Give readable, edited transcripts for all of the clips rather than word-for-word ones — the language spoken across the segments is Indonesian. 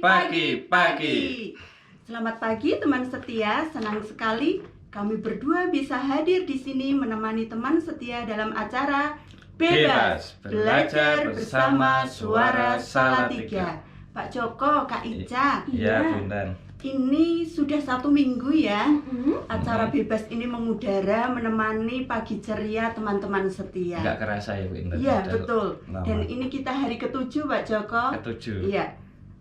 Pagi. Selamat pagi teman setia, senang sekali kami berdua bisa hadir di sini menemani teman setia dalam acara Bebas Belajar Bersama Suara Salatiga. Pak Joko, Kak Ica, Iya, Bundan. Ini sudah 1 minggu ya, acara bebas ini mengudara menemani pagi ceria teman-teman setia. Nggak kerasa ya, Bu Intan? Iya, betul. Lama. Dan ini kita hari ke-7, Pak Joko. Ke-7. Iya.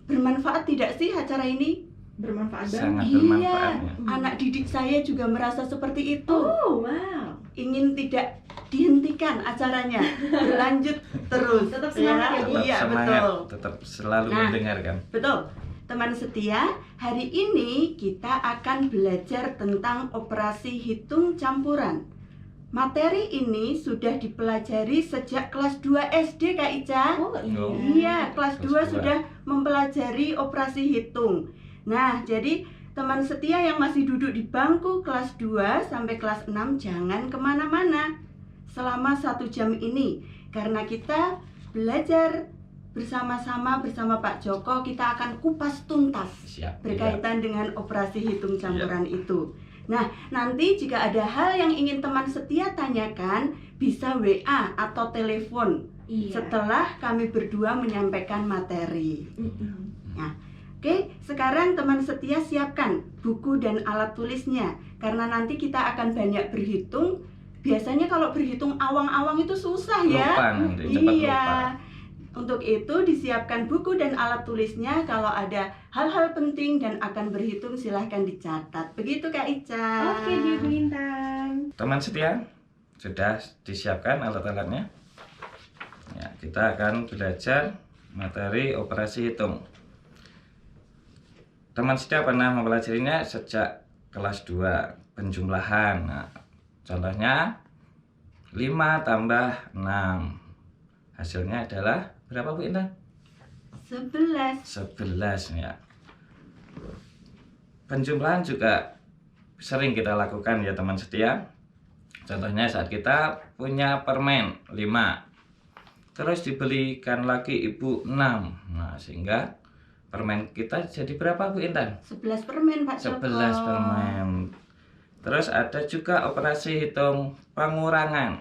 Bermanfaat tidak sih acara ini? Bermanfaat Sangat banget. bermanfaat. Iya, anak didik saya juga merasa seperti itu. Oh, wow. Ingin tidak dihentikan acaranya, berlanjut terus. Tetap semangat ya, Bu? Tetap Iya, semangat, betul. tetap selalu Nah. mendengarkan. Betul. Teman setia, hari ini kita akan belajar tentang operasi hitung campuran. Materi ini sudah dipelajari sejak kelas 2 SD, Kak Ica. Oh, iya. Iya, kelas 2 Kelas 2. sudah mempelajari operasi hitung. Nah, jadi teman setia yang masih duduk di bangku kelas 2 sampai kelas 6 jangan kemana-mana selama 1 jam ini. Karena kita belajar bersama-sama bersama Pak Joko, kita akan kupas tuntas Siap. berkaitan dengan operasi hitung campuran itu. Nah, nanti jika ada hal yang ingin teman setia tanyakan, bisa WA atau telepon Iya. setelah kami berdua menyampaikan materi. Nah, oke, sekarang teman setia siapkan buku dan alat tulisnya, karena nanti kita akan banyak berhitung. Biasanya kalau berhitung awang-awang itu susah ya. Lupa nanti, cepat Iya. lupa. Untuk itu disiapkan buku dan alat tulisnya. Kalau ada hal-hal penting dan akan berhitung silahkan dicatat. Begitu Kak Ica. Oke, Bu Intan. Teman setia, sudah disiapkan alat-alatnya? Ya, kita akan belajar materi operasi hitung. Teman setia pernah mempelajarinya sejak kelas 2, penjumlahan. Nah, contohnya 5 tambah 6. Hasilnya adalah berapa, Bu Intan? 11. 11 ya. Penjumlahan juga sering kita lakukan ya teman setia. Contohnya saat kita punya permen 5, terus dibelikan lagi ibu 6. Nah, sehingga permen kita jadi berapa, Bu Intan? 11 permen Pak Joko. 11 permen. Terus ada juga operasi hitung pengurangan.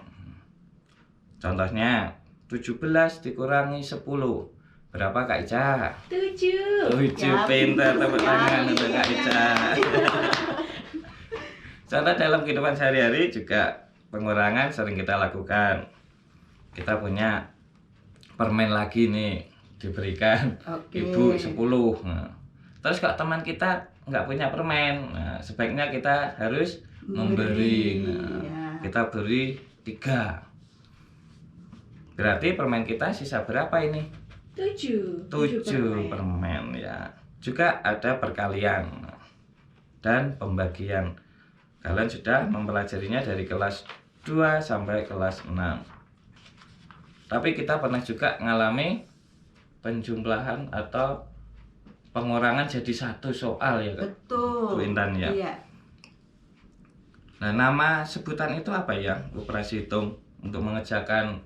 Contohnya 17 dikurangi 10. Berapa, Kak Ica? 7. 7. Ya, Pintar, pintar tepuk tangan sekali. untuk Kak Ica. Contoh dalam kehidupan sehari-hari juga pengurangan sering kita lakukan. Kita punya permen lagi nih, diberikan Oke. ibu 10. Nah, terus kalau teman kita nggak punya permen, nah, sebaiknya kita harus memberi. Nah, Ya. kita beri 3. Berarti permen kita sisa berapa ini? 7. 7 permen ya. Juga ada perkalian dan pembagian. Kalian sudah mempelajarinya dari kelas 2 sampai kelas 6. Tapi kita pernah juga mengalami penjumlahan atau pengurangan jadi 1 soal ya, Kak? Betul. Bu Intan ya. Iya. Nah, nama sebutan itu apa ya? Operasi hitung untuk mengerjakan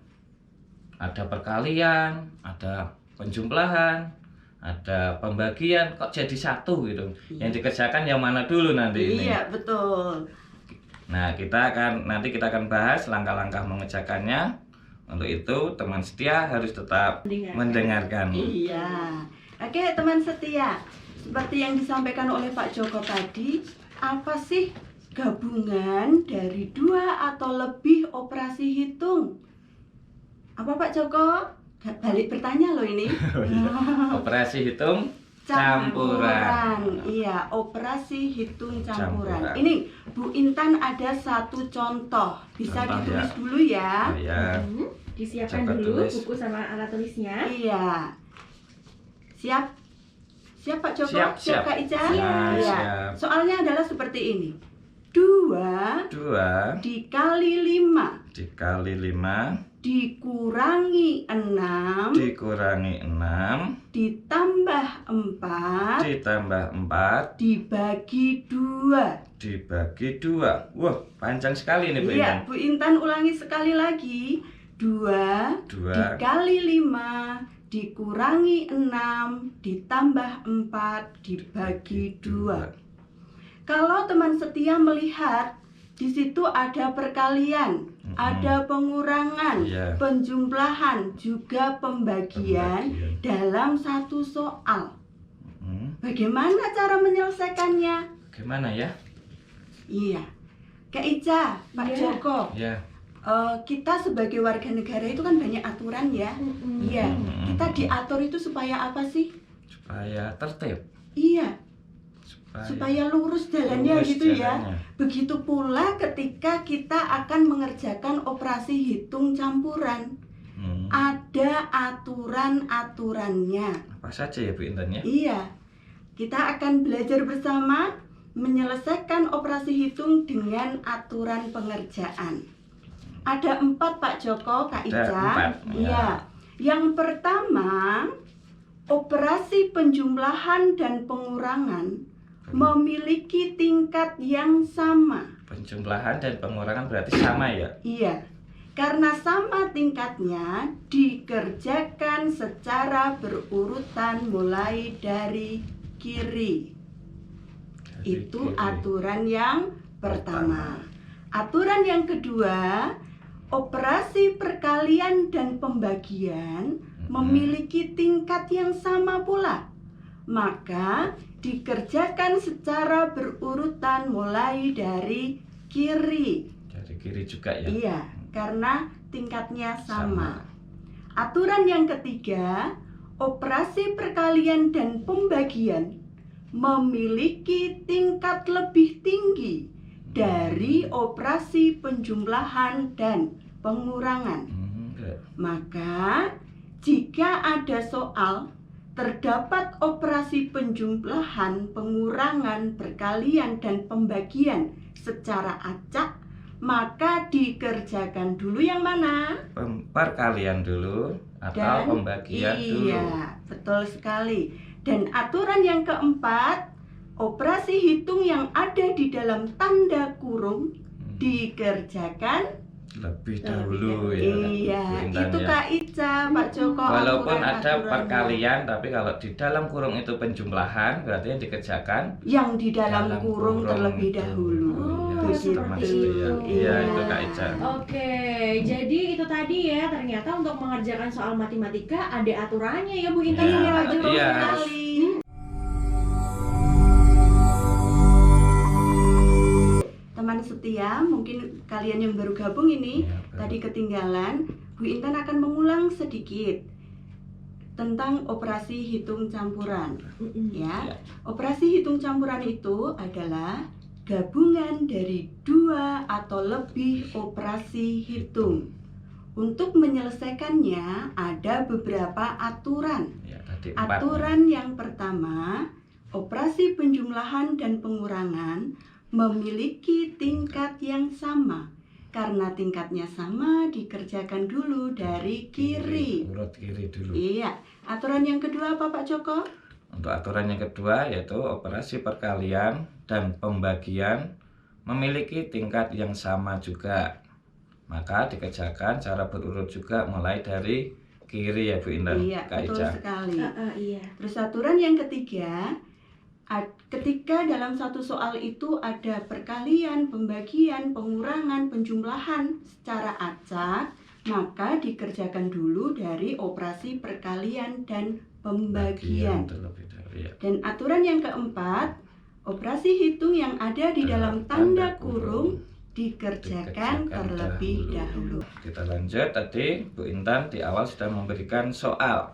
ada perkalian, ada penjumlahan, ada pembagian, kok jadi 1 gitu. Iya. Yang dikerjakan yang mana dulu nanti ini? Iya, betul. Nah, nanti kita akan bahas langkah-langkah mengerjakannya. Untuk itu, teman setia harus tetap mendengarkan. Iya. Oke, teman setia. Seperti yang disampaikan oleh Pak Joko tadi, apa sih gabungan dari 2 atau lebih operasi hitung? Apa Pak Joko? Balik bertanya loh ini. Operasi hitung campuran. Iya, operasi hitung campuran. Campuran. Ini Bu Intan ada 1 contoh. Bisa Contoh, ditulis ya. dulu ya. Ya, Disiapkan Cepat dulu tulis. buku sama alat tulisnya. Iya. Siap? Siap Pak Joko? Siap. Kak Ica? Siap. Iya. Siap. Soalnya adalah seperti ini. 2 2 dikali 5 dikali 5 dikurangi 6 dikurangi 6 ditambah 4 ditambah 4 dibagi 2. dibagi 2. Wah, panjang sekali ini, Bu Iya, Intan. Bu Intan ulangi sekali lagi. 2 2 dikali 5 dikurangi 6 ditambah 4 dibagi 2. Kalau teman setia melihat di situ ada perkalian, ada pengurangan, Iya. penjumlahan, juga pembagian dalam satu soal. Bagaimana cara menyelesaikannya? Gimana ya? Iya, Kak Ica, Pak Iya. Joko, Ya. kita sebagai warga negara itu kan banyak aturan ya. Iya, kita diatur itu supaya apa sih? Supaya tertib. Iya, supaya lurus jalannya lurus gitu ya. jalannya. Begitu pula ketika kita akan mengerjakan operasi hitung campuran. Ada aturan-aturannya. Apa saja ya Bu Intan ya? Iya, kita akan belajar bersama menyelesaikan operasi hitung dengan aturan pengerjaan. Ada 4 Pak Joko, Kak Ada Ica. 4, ya. Iya. Yang pertama, operasi penjumlahan dan pengurangan memiliki tingkat yang sama. Penjumlahan dan pengurangan berarti sama ya? Iya, karena sama tingkatnya dikerjakan secara berurutan mulai dari kiri. Dari Itu kiri. aturan yang pertama. Aturan yang kedua, operasi perkalian dan pembagian memiliki tingkat yang sama pula. Maka dikerjakan secara berurutan mulai dari kiri. Dari kiri juga ya? Iya, karena tingkatnya sama. Aturan yang ketiga, operasi perkalian dan pembagian memiliki tingkat lebih tinggi dari operasi penjumlahan dan pengurangan. Maka, jika ada soal terdapat operasi penjumlahan, pengurangan, perkalian, dan pembagian secara acak, maka dikerjakan dulu yang mana? Perkalian dulu atau pembagian dulu? Iya, betul sekali. Dan aturan yang keempat, operasi hitung yang ada di dalam tanda kurung dikerjakan lebih dahulu ya. iya, Bu Intan itu ya. Kak Ica, Pak Joko. Walaupun ada aturan-aturannya. perkalian, tapi kalau di dalam kurung itu penjumlahan, berarti yang dikerjakan Yang di dalam kurung terlebih itu. dahulu. Oh, Begitu. teman setia. Iya, itu Kak Ica. Oke, jadi itu tadi ya, ternyata untuk mengerjakan soal matematika ada aturannya ya Bu Intan. Iya, Iya, betul iya. sekali. Teman setia, mungkin kalian yang baru gabung ini Iya, tadi ketinggalan, Bu Intan akan mengulang sedikit tentang operasi hitung campuran. Ya, Iya. operasi hitung campuran itu adalah gabungan dari 2 atau lebih operasi hitung. Untuk menyelesaikannya ada beberapa aturan. Ya, tadi 4. Aturan yang pertama, operasi penjumlahan dan pengurangan memiliki tingkat yang sama. Karena tingkatnya sama, dikerjakan dulu dari kiri. Urut kiri dulu. Iya. Aturan yang kedua apa Pak Joko? Untuk aturan yang kedua yaitu operasi perkalian dan pembagian memiliki tingkat yang sama juga. Maka dikerjakan cara berurut juga mulai dari kiri ya Bu Intan. Iya, Kak betul Ica. sekali. Iya. Terus aturan yang ketiga, ketika dalam satu soal itu ada perkalian, pembagian, pengurangan, penjumlahan secara acak, maka dikerjakan dulu dari operasi perkalian dan pembagian. Terlebih dahulu ya. Dan aturan yang keempat, operasi hitung yang ada di dalam tanda kurung dikerjakan terlebih dahulu. Kita lanjut, tadi Bu Intan di awal sudah memberikan soal.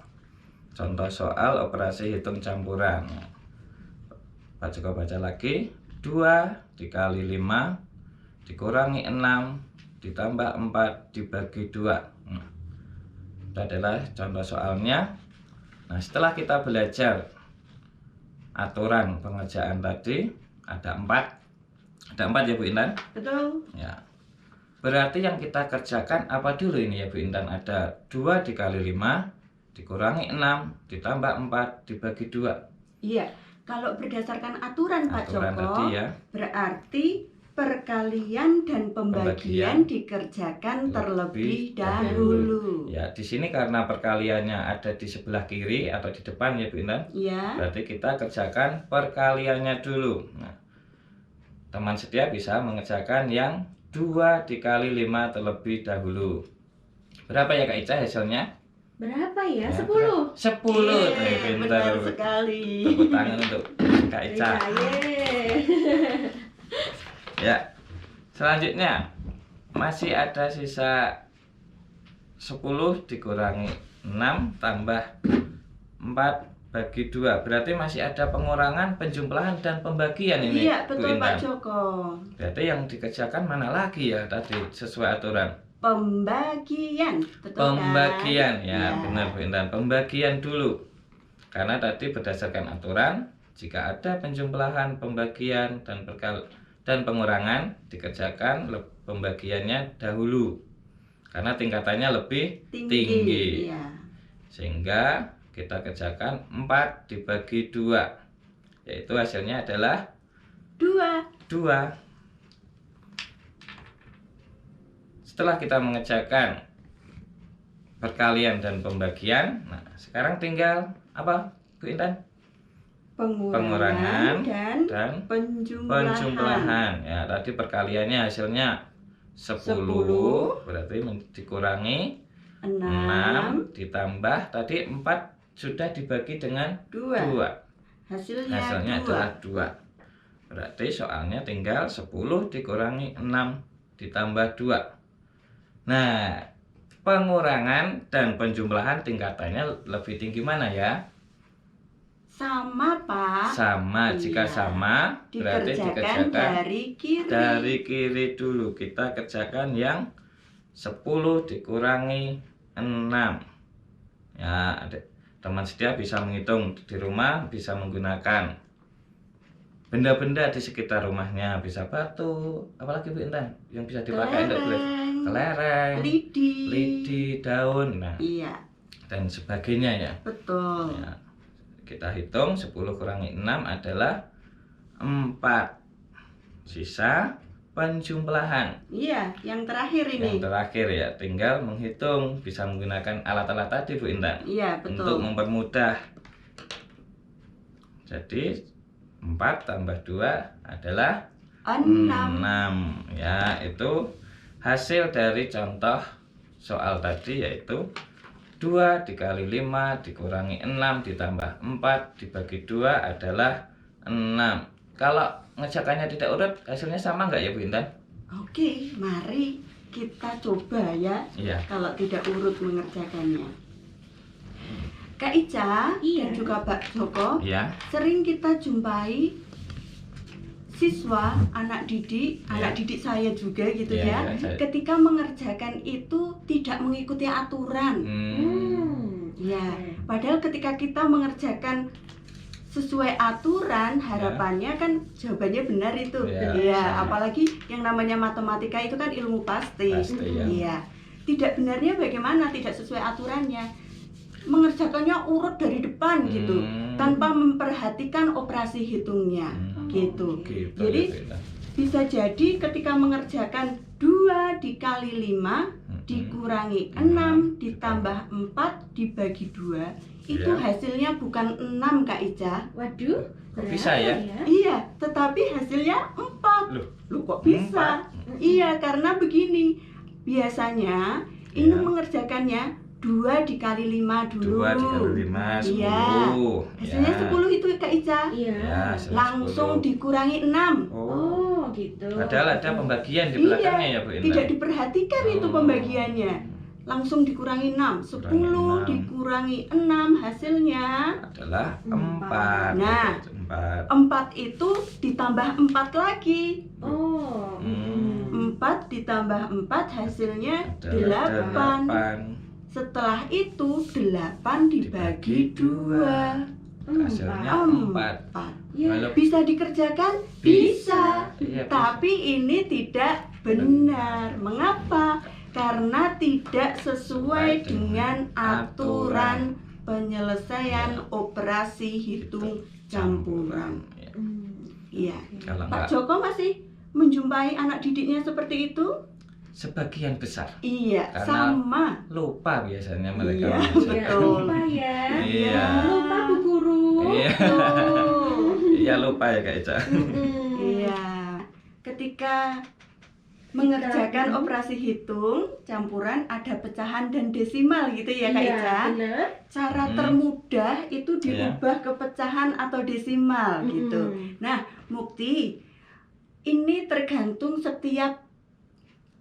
Contoh soal operasi hitung campuran. Pak Joko baca lagi. 2 dikali 5 dikurangi 6 ditambah 4 dibagi 2. Itu adalah contoh soalnya. Nah, setelah kita belajar aturan pengerjaan tadi, ada 4. Ada 4 ya Bu Intan? Betul. Ya. Berarti yang kita kerjakan apa dulu ini ya Bu Intan? Ada 2 dikali 5 dikurangi 6 ditambah 4 dibagi 2. Iya, kalau berdasarkan aturan Pak Aturan Joko, tadi ya. berarti perkalian dan pembagian dikerjakan terlebih dahulu. Ya, di sini karena perkaliannya ada di sebelah kiri atau di depan ya Bu Intan. Ya, Berarti kita kerjakan perkaliannya dulu. Nah, teman setia bisa mengerjakan yang 2 dikali 5 terlebih dahulu. Berapa ya Kak Ica hasilnya? Berapa ya? Ya, 10. 10. benar Pintar. sekali. Tepuk tangan untuk Kak Ica. Ya. Selanjutnya masih ada sisa 10 dikurangi 6 tambah 4 bagi 2. Berarti masih ada pengurangan, penjumlahan dan pembagian ini. Iya, Bu betul Intan. Pak Joko. Berarti yang dikerjakan mana lagi ya tadi sesuai aturan? Pembagian, betul Pembagian kan? ya, benar Bu Intan. Pembagian dulu. Karena tadi berdasarkan aturan, jika ada penjumlahan, pembagian dan pengurangan dikerjakan pembagiannya dahulu. Karena tingkatannya lebih tinggi. Iya. Sehingga kita kerjakan 4 dibagi 2. Yaitu hasilnya adalah 2. Setelah kita mengerjakan perkalian dan pembagian, nah sekarang tinggal apa Bu Intan? Pengurangan dan penjumlahan. Ya, tadi perkaliannya hasilnya 10, berarti dikurangi 6 ditambah tadi 4 sudah dibagi dengan 2. Hasilnya adalah 2. Berarti soalnya tinggal 10 dikurangi 6 ditambah 2. Nah, pengurangan dan penjumlahan tingkatannya lebih tinggi mana ya? Sama Pak. Sama, jika Iya. sama berarti Dikerjakan dikerjakan dari kiri dulu. Kita kerjakan yang 10 dikurangi 6. Ya, teman setia bisa menghitung di rumah, bisa menggunakan benda-benda di sekitar rumahnya, bisa batu, apalagi Bu Intan yang bisa dipakai untuk kelereng, lidi, daun, nah, Iya, dan sebagainya ya. betul. Ya, kita hitung 10 kurangi 6 adalah 4. Sisa penjumlahan. Iya, yang terakhir ini. Yang terakhir ya, tinggal menghitung, bisa menggunakan alat-alat tadi Bu Intan. Iya, Untuk betul. mempermudah. Jadi 4 tambah 2 adalah 6. Ya, itu hasil dari contoh soal tadi, yaitu 2 dikali 5 dikurangi 6 ditambah 4 dibagi 2 adalah 6. Kalau ngerjakannya tidak urut, hasilnya sama nggak ya Bu Intan? Oke, mari kita coba ya. Iya. Kalau tidak urut mengerjakannya. Kak Ica Iya. dan juga Pak Joko, Iya. sering kita jumpai siswa, anak didik saya juga gitu Iya, ya. iya, saya- Ketika mengerjakan itu tidak mengikuti aturan. Ya, padahal ketika kita mengerjakan sesuai aturan, harapannya kan jawabannya benar itu. Iya, Iya, sama. apalagi yang namanya matematika itu kan ilmu pasti. Pasti, ya. Iya. Tidak benarnya bagaimana? Tidak sesuai aturannya. Mengerjakannya urut dari depan gitu, tanpa memperhatikan operasi hitungnya. Gitu. Gitu Jadi ya, Bu Intan. bisa jadi ketika mengerjakan 2 dikali 5 dikurangi 6 ditambah 4 dibagi 2 itu Iya. hasilnya bukan 6 Kak Ica. Waduh, Kok bisa ya? Iya, tetapi hasilnya 4. Loh, Kok bisa? 4? Iya, karena begini. Biasanya ini Iya. mengerjakannya 2 dikali 5 dulu. 2 dikali 5, 10. Iya. Hasilnya Ya. 10 itu Kak Ica. Iya. Ya, hasilnya Langsung 10. dikurangi 6. Oh, gitu. Padahal ada pembagian di belakangnya ya Bu Intan. Tidak diperhatikan itu Oh. pembagiannya. Langsung dikurangi 6. 10 6. dikurangi 6 hasilnya Adalah 4. 4. Nah. 4. 4 itu ditambah 4 lagi. Oh. 4 ditambah 4 hasilnya Adalah 8. 8. Setelah itu 8 dibagi 2. Hasilnya 4. 4. Ya. Kalau Bisa dikerjakan? Bisa. Iya, bisa. Tapi ini tidak benar. Mengapa? Karena tidak sesuai dengan aturan penyelesaian operasi hitung campuran. Ya. Iya. Kalau Pak enggak Joko masih menjumpai anak didiknya seperti itu? Sebagian besar Iya, Karena sama. lupa biasanya mereka Iya, mengajar. betul. Lupa ya. Iya. Lupa Bu Guru. Iya. Betul. Iya lupa ya Kak Ica. Iya. Ketika mengerjakan operasi hitung campuran ada pecahan dan desimal gitu ya Kak Iya, Ica. bener. Cara Hmm. termudah itu Iya. diubah ke pecahan atau desimal gitu. Nah, Mukti, ini tergantung setiap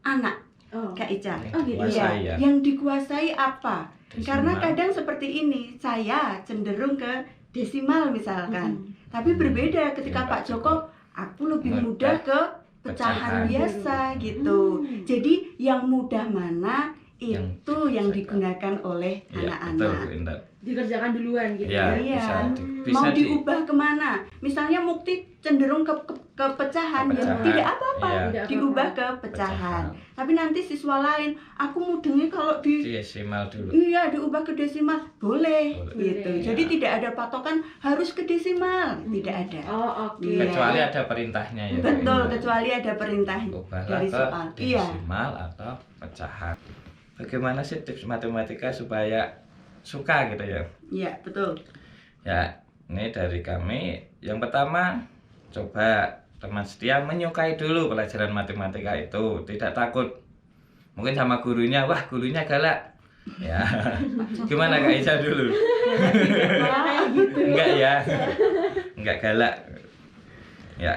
anak Oh. Kak Ica. Oh, gitu Kuasai Iya, ya. yang dikuasai apa? Desimal. Karena kadang seperti ini, saya cenderung ke desimal misalkan. Tapi berbeda ketika Iya, Pak Pak Joko, aku lebih Mudah mudah ke pecahan. pecahan biasa gitu. Jadi yang mudah mana Yang itu yang dikuasakan. digunakan oleh Iya betul Bu anak-anak. Indah. Dikerjakan duluan gitu. Iya, Iya. bisa Mau di- diubah kemana? Misalnya Mukti cenderung ke pecahan, ya Pecahan. tidak apa-apa, Iya. Tidak diubah apa-apa. ke pecahan. Tapi nanti siswa lain, aku mudengnya kalau di Desimal dulu. iya diubah ke desimal boleh, Boleh. gitu. Boleh. Jadi tidak ada patokan harus ke desimal, tidak ada. Oh, oke. Iya. Kecuali ada perintahnya ya. Bu Betul, Indah. kecuali ada perintah Ubahlah dari ke soal. Iya. desimal atau pecahan. Bagaimana sih tips matematika supaya suka gitu ya? Iya, betul. Ya, ini dari kami. Yang pertama, coba teman setia menyukai dulu pelajaran matematika itu, tidak takut. Mungkin sama gurunya, wah gurunya galak. Ya, gimana Kak Ica dulu? Kayak gitu. Enggak ya, enggak galak. Ya,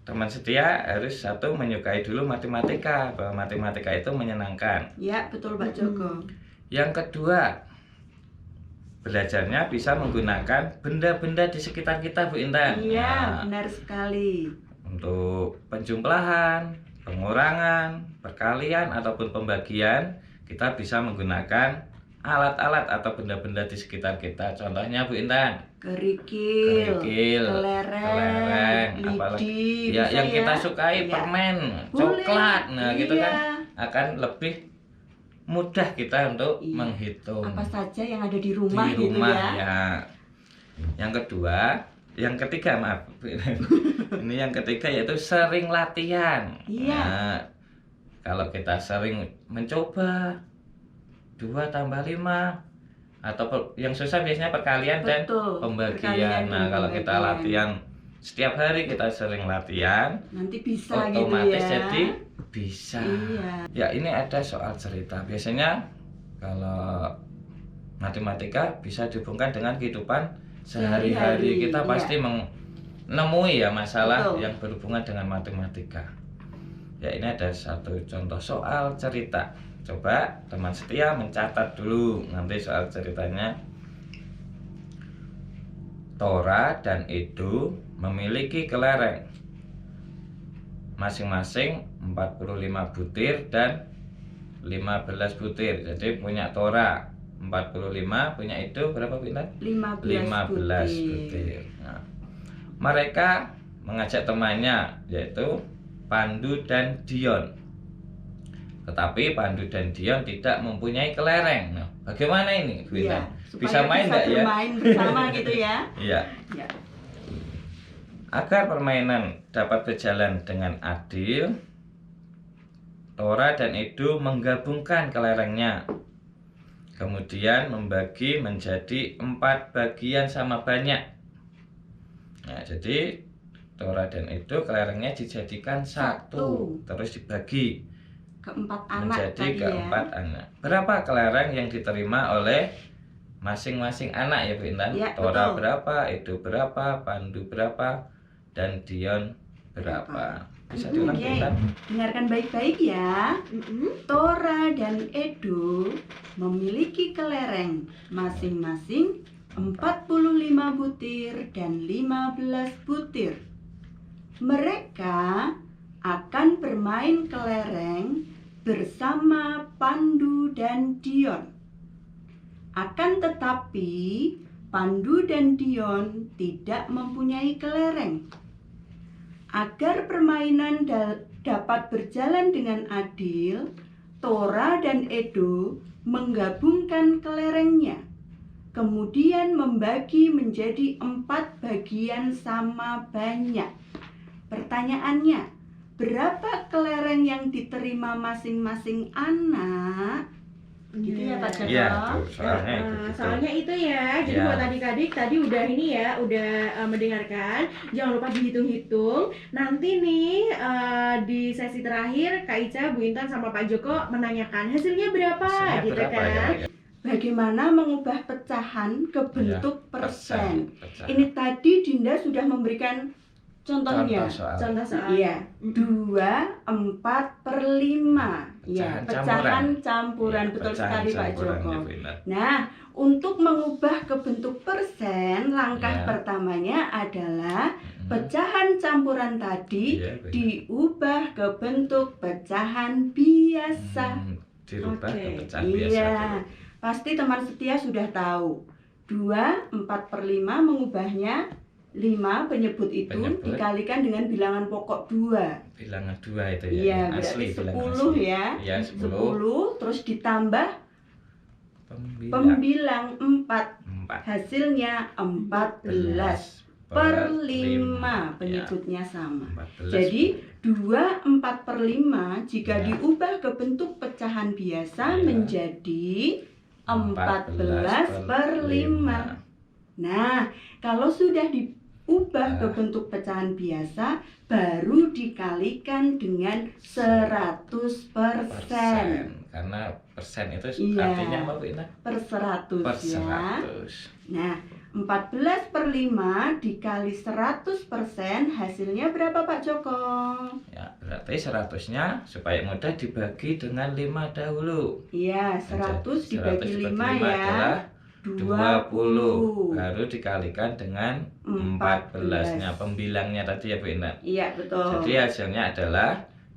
teman setia harus satu menyukai dulu matematika, bahwa matematika itu menyenangkan. Ya, betul Pak Joko. Yang kedua, belajarnya bisa menggunakan benda-benda di sekitar kita Bu Intan. Iya, Nah, benar sekali. untuk penjumlahan, pengurangan, perkalian ataupun pembagian, kita bisa menggunakan alat-alat atau benda-benda di sekitar kita. Contohnya Bu Intan, Kerikil, kerikil, kelereng, lidi, apalagi ya bisa yang kita sukai, Iya. permen, Boleh. coklat. Nah, gitu Iya. kan akan lebih mudah kita untuk Iya. menghitung Apa saja yang ada di rumah, di rumah gitu ya. ya. Yang kedua, yang ketiga maaf. Ini yang ketiga yaitu sering latihan. Iya. Nah, kalau kita sering mencoba 2 tambah 5 atau yang susah biasanya perkalian dan Betul. pembagian. Perkalian Nah, dan kalau kita pembagian. latihan setiap hari, kita sering latihan, Nanti bisa otomatis gitu ya. jadi bisa. Iya. Ya, ini ada soal cerita. Biasanya kalau matematika bisa dihubungkan dengan kehidupan sehari-hari. Sehari-hari, Kita iya. pasti menemui ya masalah Betul. yang berhubungan dengan matematika. Ya, ini ada satu contoh soal cerita. Coba teman setia mencatat dulu nanti soal ceritanya. Tora dan Edo memiliki kelereng masing-masing 45 butir dan 15 butir. Jadi punya Tora 45, punya Edo berapa Bintang? 15 butir. Nah, mereka mengajak temannya yaitu Pandu dan Dion. Tetapi Pandu dan Dion tidak mempunyai kelereng. Nah, bagaimana ini, Bu Iya. Intan? Supaya Bisa main nggak ya? bermain bersama gitu ya. Iya. Ya. Agar permainan dapat berjalan dengan adil, Tora dan Edo menggabungkan kelerengnya. Kemudian membagi menjadi 4 bagian sama banyak. Nah, jadi Tora dan Edo kelerengnya dijadikan satu, terus dibagi Keempat anak menjadi tadi ya. keempat anak. Berapa kelereng yang diterima oleh masing-masing anak ya Bu Intan? Ya, Tora betul. berapa, Edo berapa, Pandu berapa, dan Dion berapa? Bisa diulang Bu Oke. Intan? Dengarkan baik-baik ya. Tora dan Edo memiliki kelereng masing-masing 45 butir dan 15 butir. Mereka akan bermain kelereng bersama Pandu dan Dion. Akan tetapi Pandu dan Dion tidak mempunyai kelereng. Agar permainan dapat berjalan dengan adil, Tora dan Edo menggabungkan kelerengnya, kemudian membagi menjadi 4 bagian sama banyak. Pertanyaannya, berapa kelereng yang diterima masing-masing anak? Gitu ya Pak Joko? Iya, tuh, soalnya itu Nah, gitu. soalnya itu ya. Jadi Ya. buat adik-adik tadi udah ini ya, udah mendengarkan. Jangan lupa dihitung-hitung. Nanti nih di sesi terakhir Kak Ica, Bu Intan sama Pak Joko menanyakan hasilnya berapa Hasilnya gitu berapa kan. ya? Bagaimana mengubah pecahan ke bentuk persen? Persen. Ini tadi Dinda sudah memberikan contohnya. Contoh soal. Contoh soal. Iya, 2, 4 per 5. Ya, pecahan campuran. Ya, Betul pecahan sekali Pak campuran, Joko. ya, Bu Intan. Nah, untuk mengubah ke bentuk persen, langkah Ya. pertamanya adalah pecahan campuran tadi Iya, Bu Intan. diubah ke bentuk pecahan biasa. Dirubah Oke. ke pecahan biasa Iya, dulu. pasti teman setia sudah tahu. 2, 4 per 5 mengubahnya 5 penyebut itu Penyebut. dikalikan dengan bilangan pokok 2. Bilangan 2 itu ya. Iya, yang berarti asli, bilangan 10 asli. ya. Iya, 10. 10 terus ditambah Pembilang pembilang 4. 4. Hasilnya 14 per 5. Penyebutnya sama. 14. Jadi 2, 4 per 5 jika Ya. diubah ke bentuk pecahan biasa Ya. menjadi 14 per 5. Nah, kalau sudah diubah ke Ya. bentuk pecahan biasa, baru dikalikan dengan 100%. Karena persen itu Iya. artinya apa Bu Intan? Per 100 Per ya. 100. Nah, 14 per 5 dikali 100% hasilnya berapa Pak Joko? Ya, berarti 100-nya supaya mudah dibagi dengan 5 dahulu. Iya, 100 dibagi 5 ya. adalah 20. 20. Baru dikalikan dengan 14-nya. Pembilangnya tadi ya Bu Intan. Iya, betul. Jadi hasilnya adalah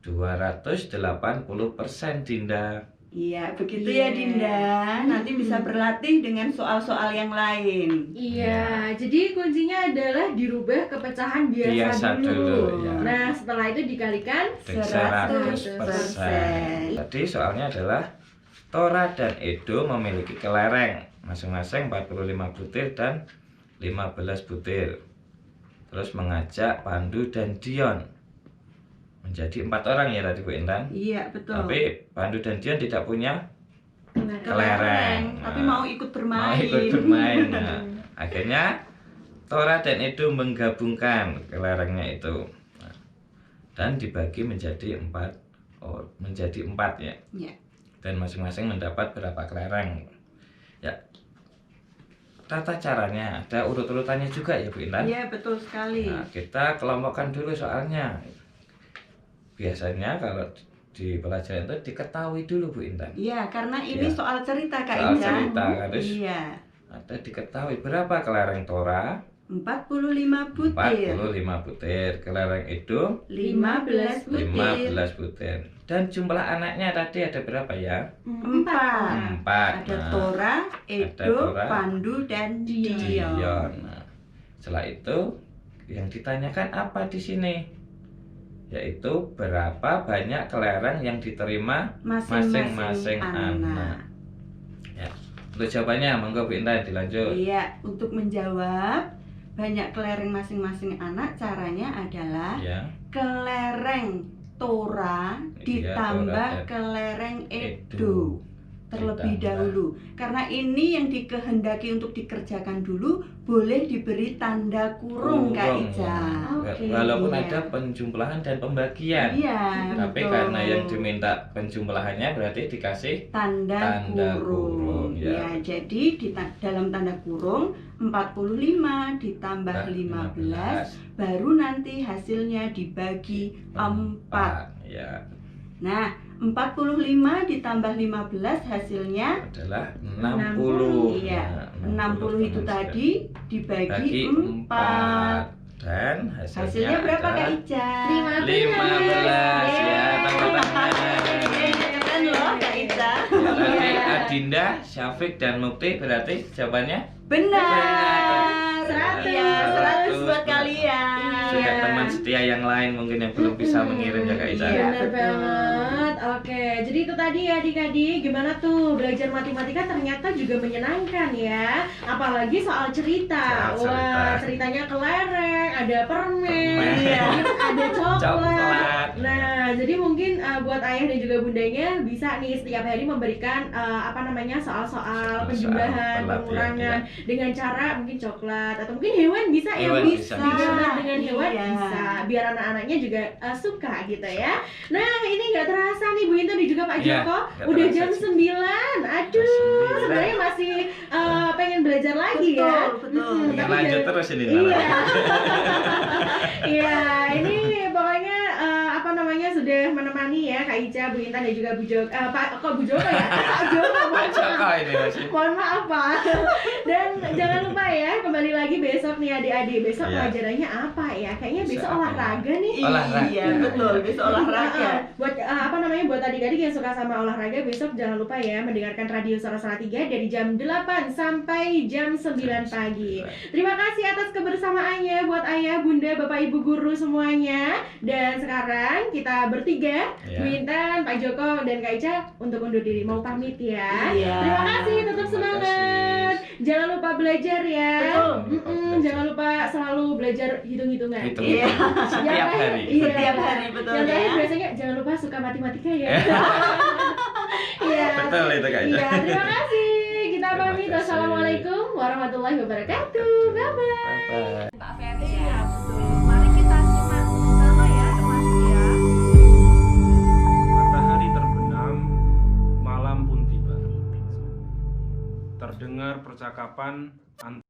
280% Dinda. Iya, begitu Iya. ya Dinda. Nanti bisa berlatih dengan soal-soal yang lain. Iya, jadi kuncinya adalah dirubah ke pecahan biasa, dulu, ya. Nah, setelah itu dikalikan 100%. Tadi soalnya adalah Tora dan Edo memiliki kelereng masing-masing 45 butir dan 15 butir. Terus mengajak Pandu dan Dion menjadi 4 orang ya tadi Bu Intan. Iya, betul. Tapi Pandu dan Dion tidak punya kelereng. kelereng. Tapi Nah, mau ikut bermain. mau ikut bermain. Nah, akhirnya Tora dan Edo menggabungkan kelerengnya itu. Nah, dan dibagi menjadi 4. Oh, menjadi 4 ya. Iya. Dan masing-masing mendapat berapa kelereng. Ya. Tata caranya ada urut-urutannya juga ya Bu Intan. Iya, betul sekali. Nah, kita kelompokkan dulu soalnya. Biasanya kalau di pelajaran itu diketahui dulu Bu Intan. Iya, karena ini Iya. soal cerita Kak Soal Indah. cerita harus Iya. ada diketahui berapa kelereng Tora. 45 butir. 45 butir. Kelereng Edo 15 butir. 15 butir. Dan jumlah anaknya tadi ada berapa ya? 4. 4. Ada Tora, Edo, Tora, Pandu, dan Dion. Dion. Nah, setelah itu yang ditanyakan apa di sini? Yaitu berapa banyak kelereng yang diterima masing-masing anak. Ya. Untuk jawabannya monggo Bu Intan dilanjut. Iya, untuk menjawab banyak kelereng masing-masing anak, caranya adalah Ya. kelereng Tora Iya, ditambah Tora dan kelereng Edo. Edo terlebih Ditambah. dahulu. Karena ini yang dikehendaki untuk dikerjakan dulu, boleh diberi tanda kurung Kak Kurung, Ica. ya. Oke, Walaupun iya. ada penjumlahan dan pembagian. Iya, Tapi betul. karena yang diminta penjumlahannya berarti dikasih tanda kurung, kurung. ya. Ya, jadi dalam tanda kurung 45 ditambah 15 baru nanti hasilnya dibagi 4. Ya, Nah, 45 ditambah 15 hasilnya adalah 60. iya. Nah, 60 itu teman tadi dibagi bagi 4. dan Hasilnya berapa Kak adalah Ica? 15 ya, Yeay. tepuk tangan. Keren loh Kak Ica. Berarti Iya. Adinda, Syafiq dan Mukti berarti jawabannya Benar. 100. Iya, 100 buat 100. kalian. juga Iya. teman setia yang lain mungkin yang belum bisa mengirim ya Kak Ica. Iya. Benar betul. banget. Oke, jadi itu tadi ya adik-adik, gimana tuh belajar matematika ternyata juga menyenangkan ya. Apalagi soal cerita. Soal cerita. Wah, ceritanya kelereng, ada permen, Permen. ada coklat. Coklat. Nah, jadi mungkin buat ayah dan juga bundanya bisa nih setiap hari memberikan soal-soal penjumlahan, pelatihan, pengurangan dengan cara mungkin coklat atau mungkin hewan bisa ya Hewan Bu? bisa. Digambar dengan hewan Iya. bisa, biar anak-anaknya juga suka gitu ya. Nah ini nggak terasa nih Bu Intan dan juga Pak Iya, Joko, nggak udah terasa jam sih. 9. Aduh, 9. sebenarnya masih pengen belajar lagi ya. Betul. Mm-mm, Nggak tapi lanjut jangan- terus ini Iya. malah. Iya, ini pokoknya sudah menemani ya Kak Ica, Bu Intan dan juga Bu Joko. Bu Joko ya? Pak Joko. Pak Joko ini masih. Mohon maaf Pak. Dan jangan lupa ya, kembali lagi besok nih adik-adik. Besok Iya. pelajarannya apa ya? Kayaknya besok Besok apa ya? olahraga nih. Olahraga. Iya, betul. Besok olahraga. Buat buat adik-adik yang suka sama olahraga, besok jangan lupa ya mendengarkan Radio Suara Salatiga dari jam 8 sampai jam 9 pagi. Terima kasih atas kebersamaannya buat ayah, bunda, bapak, ibu guru semuanya. Dan sekarang kita bertiga, Iya. Bu Intan, Pak Joko, dan Kak Ica untuk undur diri mau pamit ya. Iya. Terima kasih, tetap Terima semangat. Jangan lupa belajar ya. Betul. Mm-mm, jangan lupa selalu belajar hitung-hitungan. Hitung. Iya. Setiap hari. Iya. Setiap hari, betul Yang terakhir ya. biasanya jangan lupa suka matematika ya. Iya. Betul itu Kak Ica. Iya, terima kasih. Kita Terima pamit. kasih. Wassalamualaikum warahmatullahi wabarakatuh. Bye bye. Bye-bye. Pak Ferry ya, betul. Mari kita simak bersama ya teman-teman ya. Matahari terbenam, malam pun tiba. Terdengar percakapan antara